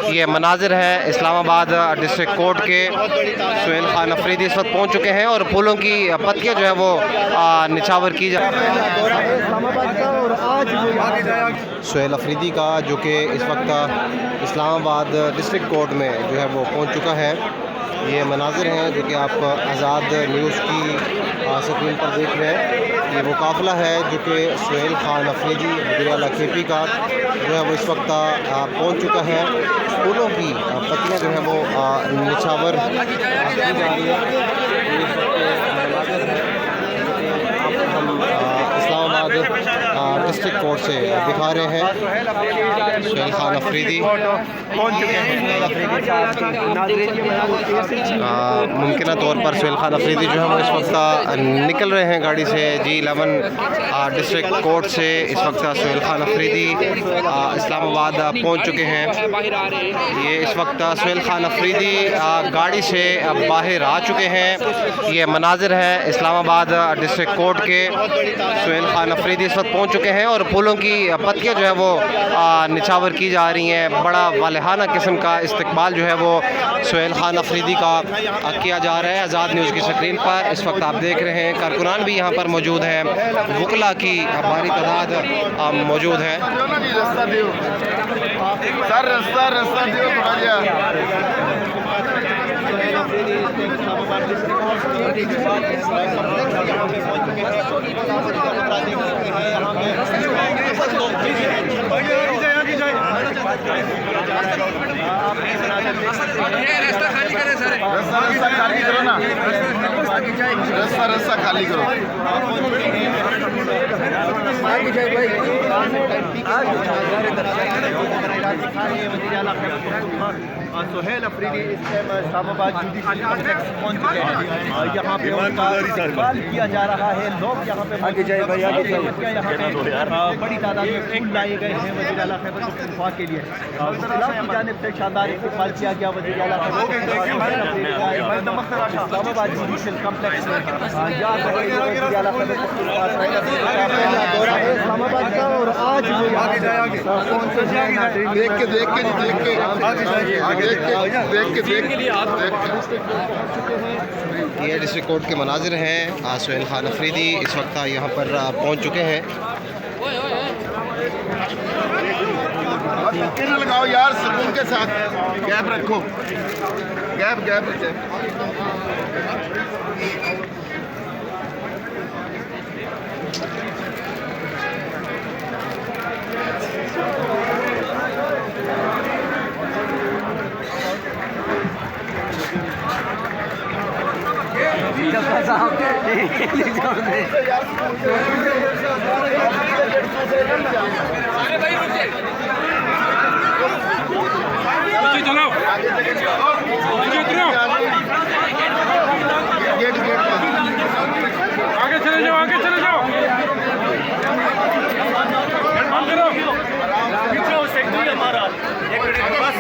ये मनाजिर है Islamabad district court के। सुहेल खान अफरीदी इस वक्त पहुँच चुके हैं और फूलों की पत्तियाँ जो है वो निछावर की जा सुहेल अफरीदी का जो कि इस वक्त इस्लामाबाद डिस्ट्रिक्ट कोर्ट में जो है वो पहुँच चुका है। ये मनाजिर हैं जो कि आप आज़ाद न्यूज़ की स्क्रीन पर देख रहे हैं। ये वो काफ़िला है जो कि सुहेल खान अफरीदी वज़ीर-ए-आला KP का जो है वो इस वक्त पहुंच चुका है। फूलों की पत्तियां जो है वो निछावर की जा रही है। हम इस्लामाबाद डिस्ट्रिक्ट कोर्ट से दिखा रहे हैं। सुहेल खान अफरीदी मुमकिन तौर पर सुहेल खान अफरीदी जो है वो इस वक्त निकल रहे हैं गाड़ी से G11 डिस्ट्रिक्ट कोर्ट से। इस वक्त सुहेल खान अफरीदी इस्लामाबाद पहुंच चुके हैं। ये इस वक्त सुहेल खान अफरीदी गाड़ी से बाहर आ चुके हैं। ये मनाजिर है इस्लामाबाद डिस्ट्रिक्ट कोर्ट के। सुहेल खान अफरीदी इस वक्त पहुंच चुके हैं और फूलों की पत्तियां जो है वो निछावर की जा रही हैं। बड़ा वालिहाना किस्म का इस्तकबाल जो है वो सुहेल खान अफरीदी का किया जा रहा है। आज़ाद न्यूज़ की स्क्रीन पर इस वक्त आप देख रहे हैं। कारकुनान भी यहाँ पर मौजूद हैं, वकला की भारी तादाद मौजूद है। रास्ता खाली करें सर, रास्ता खाली करो ना, रास्ता खाली करो। सुहेल अफरीदी इस्लामाबाद जुडिशल कॉम्प्लेक्स पहुंच चुके हैं। यहाँ पे उनका इस्तकबाल किया जा रहा है। लोग यहाँ पे बड़ी तादाद में फूल लाए गए हैं वज़ीर-ए-आला खैबर पख्तूनख्वा के लिए। की जानिब से शानदार इस्तकबाल किया गया वज़ीर-ए-आला इस्लामाबाद जुडिशल कॉम्प्लेक्स में। इस्लामाबाद का और आज ये डिस्ट्रिक्ट कोर्ट के मनाजिर हैं। सुहेल खान अफरीदी इस वक्त यहाँ पर पहुँच चुके हैं। लगाओ यार, सुकून के साथ गैप रखो, गैप रखो। आगे चले जाओ, आगे चले जाओ। बस